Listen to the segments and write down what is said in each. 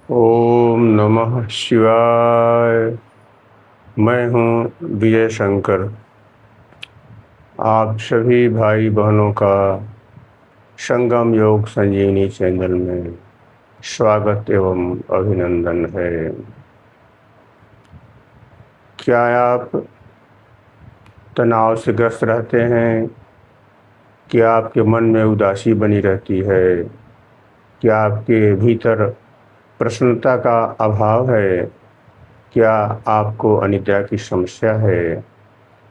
ओम नमः शिवाय। मैं हूँ विजय शंकर। आप सभी भाई बहनों का संगम योग संजीवनी चैनल में स्वागत एवं अभिनंदन है। क्या आप तनाव से ग्रस्त रहते हैं? क्या आपके मन में उदासी बनी रहती है? क्या आपके भीतर प्रसन्नता का अभाव है? क्या आपको अनिद्रा की समस्या है?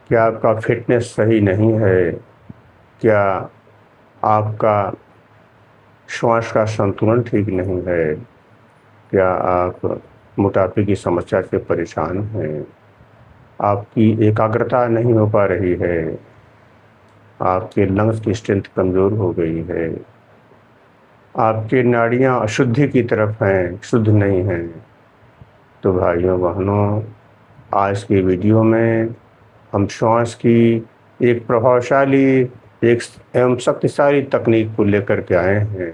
क्या आपका फिटनेस सही नहीं है? क्या आपका श्वास का संतुलन ठीक नहीं है? क्या आप मोटापे की समस्या से परेशान हैं? आपकी एकाग्रता नहीं हो पा रही है? आपके लंग्स की स्ट्रेंथ कमज़ोर हो गई है? आपकी नाड़ियाँ अशुद्धि की तरफ हैं, शुद्ध नहीं हैं? तो भाइयों बहनों, आज की वीडियो में हम श्वास की एक प्रभावशाली एक एवं शक्तिशाली तकनीक को लेकर के आए हैं,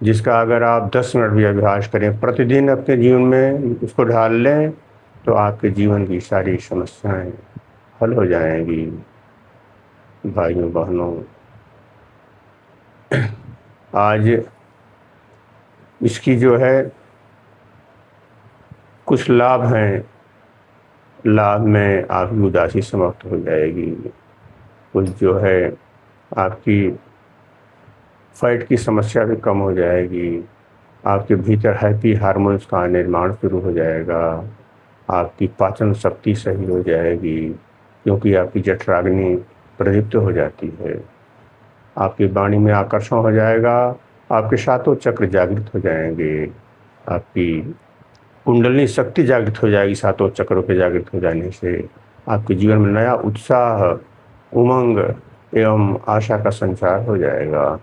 जिसका अगर आप 10 मिनट भी अभ्यास करें, प्रतिदिन अपने जीवन में उसको ढाल लें, तो आपके जीवन की सारी समस्याएं हल हो जाएंगी। भाइयों बहनों, आज इसकी जो है कुछ लाभ हैं। लाभ में आपकी उदासी समाप्त हो जाएगी। कुछ जो है आपकी फैट की समस्या भी कम हो जाएगी। आपके भीतर हैप्पी हार्मोन्स का निर्माण शुरू हो जाएगा। आपकी पाचन शक्ति सही हो जाएगी, क्योंकि आपकी जठराग्नि प्रदीप्त हो जाती है। आपकी वाणी में आकर्षण हो जाएगा। आपके सातों चक्र जागृत हो जाएंगे। आपकी कुंडलिनी शक्ति जागृत हो जाएगी। सातों चक्रों के जागृत हो जाने से आपके जीवन में नया उत्साह, उमंग एवं आशा का संचार हो जाएगा।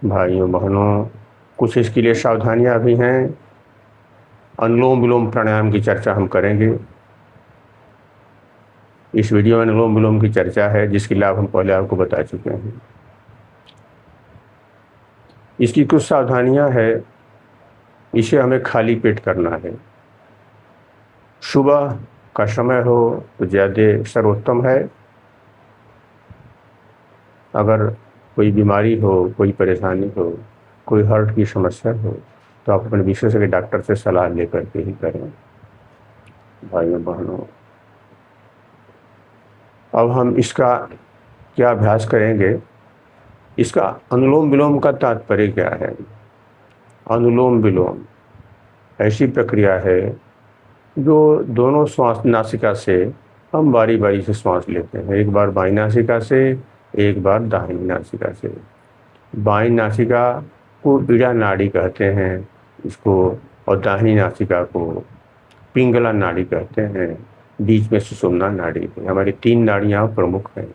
भाइयों बहनों, कुछ इसके लिए सावधानियां भी हैं। अनुलोम विलोम प्राणायाम की चर्चा हम करेंगे। इस वीडियो में अनुलोम विलोम की चर्चा है, जिसके लाभ हम पहले आपको बता चुके हैं। इसकी कुछ सावधानियां हैं। इसे हमें खाली पेट करना है। सुबह का समय हो तो ज़्यादा सर्वोत्तम है। अगर कोई बीमारी हो, कोई परेशानी हो, कोई हार्ट की समस्या हो, तो आप अपने विशेषज्ञ डॉक्टर से सलाह लेकर के ही करें। भाइयों बहनों, अब हम इसका क्या अभ्यास करेंगे। इसका अनुलोम विलोम का तात्पर्य क्या है? अनुलोम विलोम ऐसी प्रक्रिया है जो दोनों श्वास नासिका से हम बारी बारी से श्वास लेते हैं। एक बार बाईं नासिका से, एक बार दाहिनी नासिका से। बाईं नासिका को ईड़ा नाड़ी कहते हैं इसको, और दाहिनी नासिका को पिंगला नाड़ी कहते हैं। बीच में सुषुम्ना नाड़ी है। हमारी 3 नाड़ियाँ प्रमुख हैं।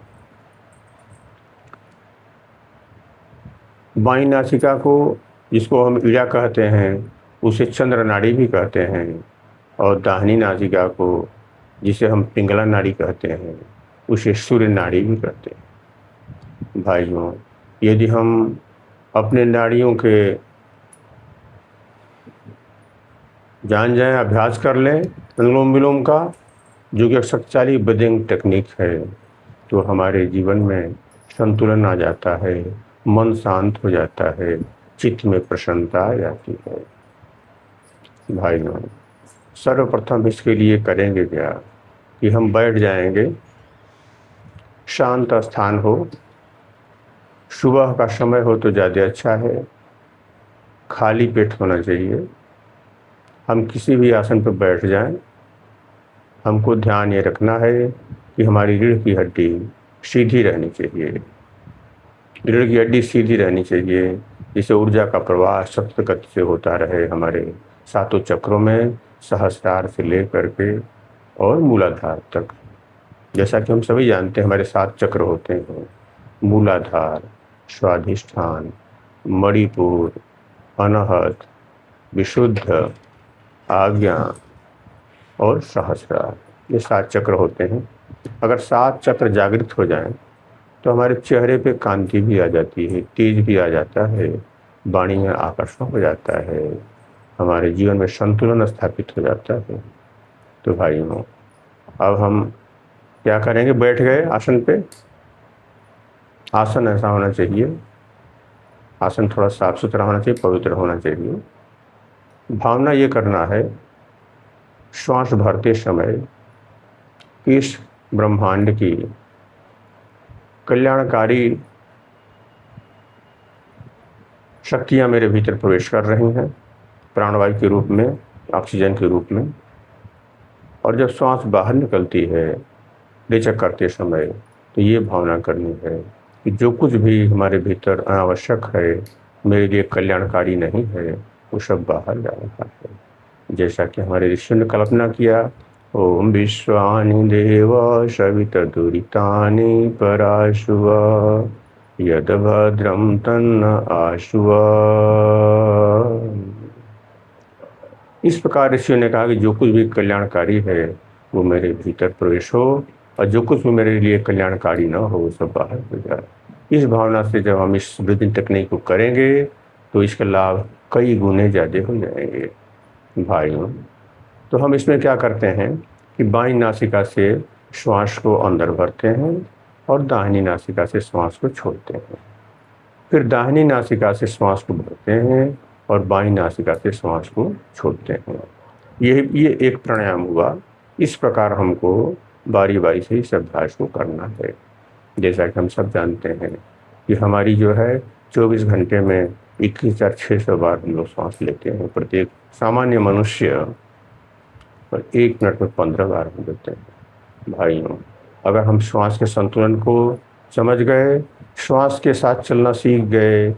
बाईं नासिका को, जिसको हम ईड़ा कहते हैं, उसे चंद्र नाड़ी भी कहते हैं। और दाहिनी नासिका को, जिसे हम पिंगला नाड़ी कहते हैं, उसे सूर्य नाड़ी भी कहते हैं। भाइयों, यदि हम अपने नाड़ियों के जान जाएं, अभ्यास कर लें अनुलोम विलोम का, जो कि एक शक्तिशाली ब्रीदिंग टेक्निक है, तो हमारे जीवन में संतुलन आ जाता है, मन शांत हो जाता है, चित्त में प्रसन्नता आ जाती है। भाइयों, सर्वप्रथम इसके लिए करेंगे क्या कि हम बैठ जाएंगे, शांत स्थान हो। सुबह का समय हो तो ज़्यादा अच्छा है। खाली पेट होना चाहिए। हम किसी भी आसन पर बैठ जाएं। हमको ध्यान ये रखना है कि हमारी रीढ़ की हड्डी सीधी रहनी चाहिए। रीढ़ की हड्डी सीधी रहनी चाहिए, जिससे ऊर्जा का प्रवाह सख्त गति से होता रहे हमारे सातों चक्रों में, सहस्रार से लेकर के और मूलाधार तक। जैसा कि हम सभी जानते हैं, हमारे 7 चक्र होते हैं: मूलाधार, स्वाधिष्ठान, मणिपुर, अनाहत, विशुद्ध, आज्ञा और सहस्रार। ये 7 चक्र होते हैं। अगर 7 चक्र जागृत हो जाएं, तो हमारे चेहरे पे कांति भी आ जाती है, तेज भी आ जाता है, वाणी में आकर्षण हो जाता है, हमारे जीवन में संतुलन स्थापित हो जाता है। तो भाइयों, अब हम क्या करेंगे? बैठ गए आसन पे। आसन ऐसा होना चाहिए, आसन थोड़ा साफ सुथरा होना चाहिए, पवित्र होना चाहिए। भावना ये करना है श्वास भरते समय इस ब्रह्मांड की कल्याणकारी शक्तियाँ मेरे भीतर प्रवेश कर रही हैं, प्राणवायु के रूप में, ऑक्सीजन के रूप में। और जब श्वास बाहर निकलती है रेचक करते समय, तो ये भावना करनी है कि जो कुछ भी हमारे भीतर अनावश्यक है, मेरे लिए कल्याणकारी नहीं है, वो सब बाहर जा रहा है। जैसा कि हमारे ऋषियों ने कल्पना किया, ओम विश्वानि देव सवितदुरितानि पराशुव यद भद्रम तन्न आशुव। इस प्रकार ऋषियों ने कहा कि जो कुछ भी कल्याणकारी है वो मेरे भीतर प्रवेश हो, और जो कुछ भी मेरे लिए कल्याणकारी ना हो वो सब बाहर हो जाए। इस भावना से जब हम इस ब्रीदिंग टेक्निक को करेंगे तो इसका लाभ कई गुने ज़्यादा हो जाएंगे। भाइयों, तो हम इसमें क्या करते हैं कि बाईं नासिका से श्वास को अंदर भरते हैं और दाहिनी नासिका से श्वास को छोड़ते हैं। फिर दाहिनी नासिका से श्वास को भरते हैं और बाईं नासिका से श्वास को छोड़ते हैं। ये एक प्राणायाम हुआ। इस प्रकार हमको बारी बारी से इस अभ्यास को करना है। जैसा कि हम सब जानते हैं कि हमारी जो है 24 घंटे में 21,600 बार हम लोग सांस लेते हैं। प्रत्येक सामान्य मनुष्य पर 1 मिनट में 15 बार हम लेते हैं। भाइयों, अगर हम श्वास के संतुलन को समझ गए, श्वास के साथ चलना सीख गए,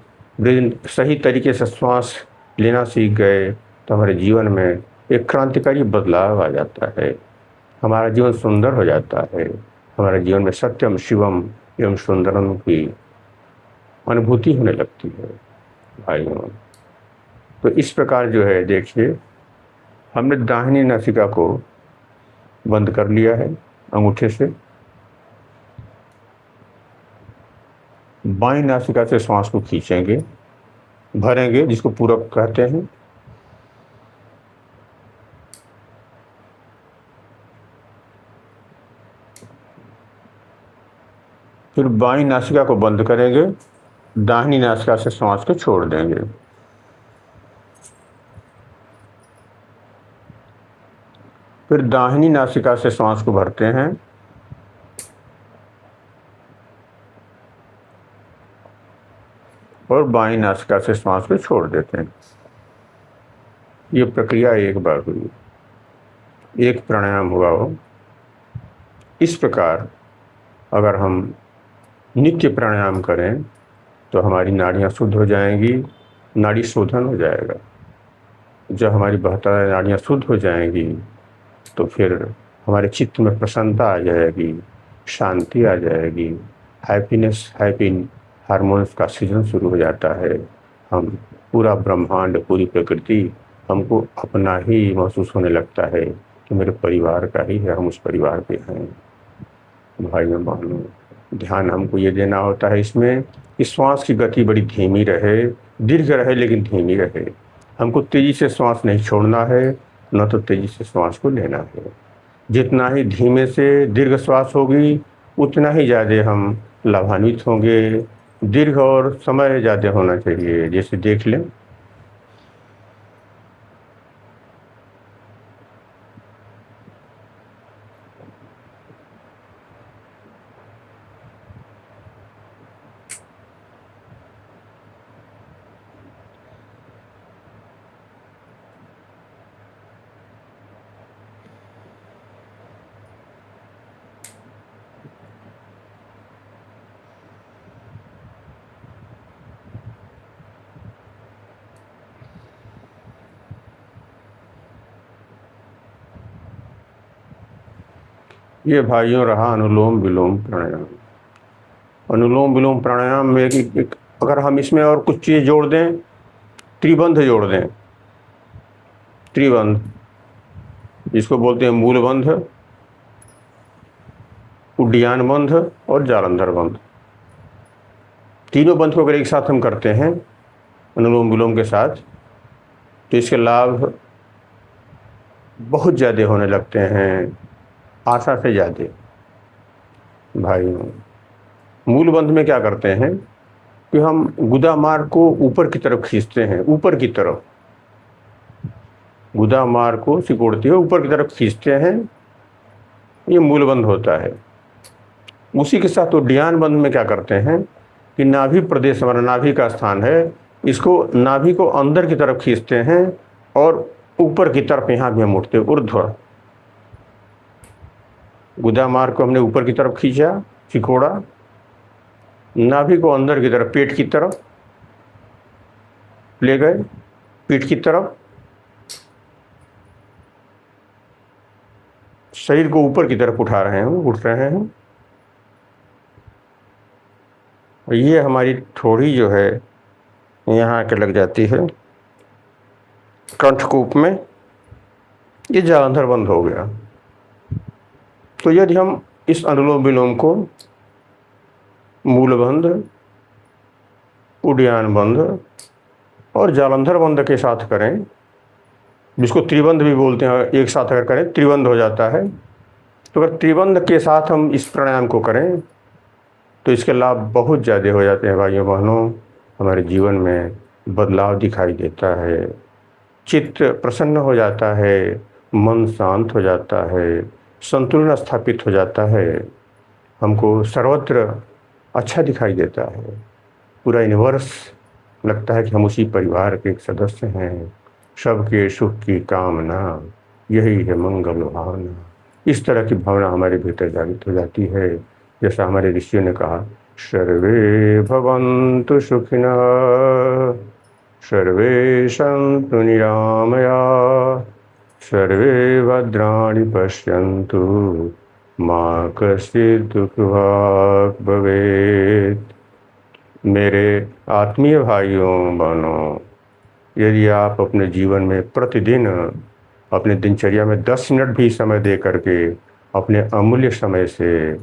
सही तरीके से श्वास लेना सीख गए, तो हमारे जीवन में एक क्रांतिकारी बदलाव आ जाता है। हमारा जीवन सुंदर हो जाता है। हमारे जीवन में सत्यम शिवम एवं सुंदरम की अनुभूति होने लगती है। भाइयों, तो इस प्रकार जो है, देखिए, हमने दाहिनी नासिका को बंद कर लिया है अंगूठे से। बाईं नासिका से श्वास को खींचेंगे, भरेंगे, जिसको पूरक कहते हैं। फिर बाईं नासिका को बंद करेंगे, दाहिनी नासिका से श्वास को छोड़ देंगे। फिर दाहिनी नासिका से श्वास को भरते हैं और बाईं नासिका से श्वास को छोड़ देते हैं। ये प्रक्रिया एक बार हुई, एक प्राणायाम हुआ हो। इस प्रकार अगर हम नित्य प्राणायाम करें तो हमारी नाड़ियाँ शुद्ध हो जाएंगी, नाड़ी शोधन हो जाएगा। जब हमारी 72 नाड़ियाँ शुद्ध हो जाएंगी तो फिर हमारे चित्त में प्रसन्नता आ जाएगी, शांति आ जाएगी, हैप्पी हार्मोन्स का सीजन शुरू हो जाता है। हम पूरा ब्रह्मांड, पूरी प्रकृति हमको अपना ही महसूस होने लगता है कि मेरे परिवार का ही है, हम उस परिवार के हैं। भाइयों बहनों, ध्यान हमको ये देना होता है इसमें कि श्वास की गति बड़ी धीमी रहे, दीर्घ रहे लेकिन धीमी रहे। हमको तेजी से श्वास नहीं छोड़ना है, न तो तेजी से श्वास को लेना है। जितना ही धीमे से दीर्घ श्वास होगी उतना ही ज़्यादा हम लाभान्वित होंगे। दीर्घ और समय ज़्यादा होना चाहिए। जैसे देख लें, ये भाइयों रहा अनुलोम विलोम प्राणायाम। अनुलोम विलोम प्राणायाम में अगर हम इसमें और कुछ चीज़ जोड़ दें, त्रिबंध जोड़ दें। त्रिबंध, इसको बोलते हैं मूल बंध, उड्डयन बंध और जालंधर बंध। तीनों बंध को अगर एक साथ हम करते हैं अनुलोम विलोम के साथ, तो इसके लाभ बहुत ज़्यादा होने लगते हैं, आशा से ज़्यादा। भाइयों, मूल बंध में क्या करते हैं कि हम गुदा मार्ग को ऊपर की तरफ खींचते हैं, ऊपर की तरफ गुदा मार्ग को सिकोड़ते हुए ऊपर की तरफ खींचते हैं, ये मूल बंध होता है। उसी के साथ उड्डयन बंध में क्या करते हैं कि नाभि प्रदेश, हमारा नाभि का स्थान है, इसको नाभि को अंदर की तरफ खींचते हैं और ऊपर की तरफ यहाँ भी हम उठते, ऊर्ध्व गुदा मार्ग को हमने ऊपर की तरफ खींचा, सिकोड़ा, नाभि को अंदर की तरफ, पेट की तरफ ले गए, पीठ की तरफ, शरीर को ऊपर की तरफ उठा रहे हैं, उठ रहे हैं। ये हमारी थोड़ी जो है यहाँ आके लग जाती है कंठकूप में, ये जालंधर बंद हो गया। तो यदि हम इस अनुलोम विलोम को मूलबंध, उड्डयन बंध और जालंधर बंध के साथ करें, जिसको त्रिबंध भी बोलते हैं, एक साथ अगर करें त्रिबंध हो जाता है। तो अगर त्रिबंध के साथ हम इस प्राणायाम को करें तो इसके लाभ बहुत ज़्यादा हो जाते हैं भाइयों बहनों। हमारे जीवन में बदलाव दिखाई देता है, चित्त प्रसन्न हो जाता है, मन शांत हो जाता है, संतुलन स्थापित हो जाता है, हमको सर्वत्र अच्छा दिखाई देता है। पूरा यूनिवर्स लगता है कि हम उसी परिवार के एक सदस्य हैं। सबके सुख की कामना, यही है मंगल भावना। इस तरह की भावना हमारे भीतर जागृत हो जाती है। जैसा हमारे ऋषियों ने कहा, सर्वे भवन्तु सुखिनः, सर्वे सन्तु निरामया, सर्वे भद्राणि पश्यन्तु, मा कश्चित् दुःखभाग् भवेत्। मेरे आत्मीय भाइयों बहनों, यदि आप अपने जीवन में प्रतिदिन अपने दिनचर्या में 10 मिनट भी समय दे करके अपने अमूल्य समय से,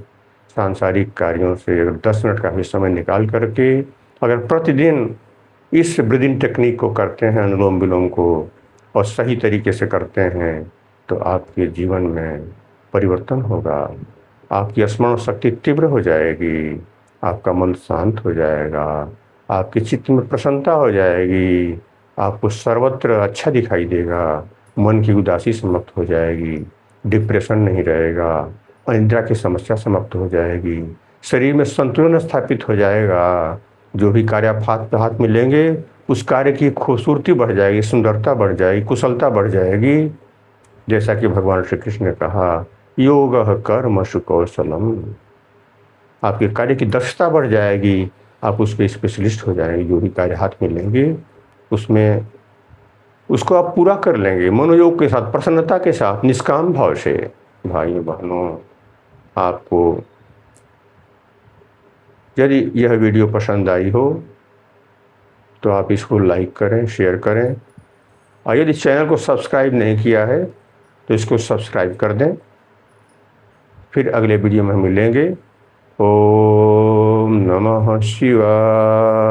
सांसारिक कार्यों से 10 मिनट का भी समय निकाल करके अगर प्रतिदिन इस ब्रीदिंग टेक्निक को करते हैं, अनुलोम विलोम को, और सही तरीके से करते हैं, तो आपके जीवन में परिवर्तन होगा। आपकी स्मरण शक्ति तीव्र हो जाएगी, आपका मन शांत हो जाएगा, आपके चित्त में प्रसन्नता हो जाएगी, आपको सर्वत्र अच्छा दिखाई देगा, मन की उदासी समाप्त हो जाएगी, डिप्रेशन नहीं रहेगा, अनिद्रा की समस्या समाप्त हो जाएगी, शरीर में संतुलन स्थापित हो जाएगा। जो भी कार्य आप हाथ पे हाथ में लेंगे उस कार्य की खूबसूरती बढ़ जाएगी, सुंदरता बढ़ जाएगी, कुशलता बढ़ जाएगी। जैसा कि भगवान श्री कृष्ण ने कहा, योगः कर्मसु कौशलम, आपके कार्य की दक्षता बढ़ जाएगी, आप उस पर स्पेशलिस्ट हो जाएंगे। जो भी कार्य हाथ में लेंगे उसमें उसको आप पूरा कर लेंगे, मनोयोग के साथ, प्रसन्नता के साथ, निष्काम भाव से। भाइयों बहनों, आपको यदि यह वीडियो पसंद आई हो तो आप इसको लाइक करें, शेयर करें, और यदि चैनल को सब्सक्राइब नहीं किया है तो इसको सब्सक्राइब कर दें। फिर अगले वीडियो में हम मिलेंगे। ओम नमः शिवाय।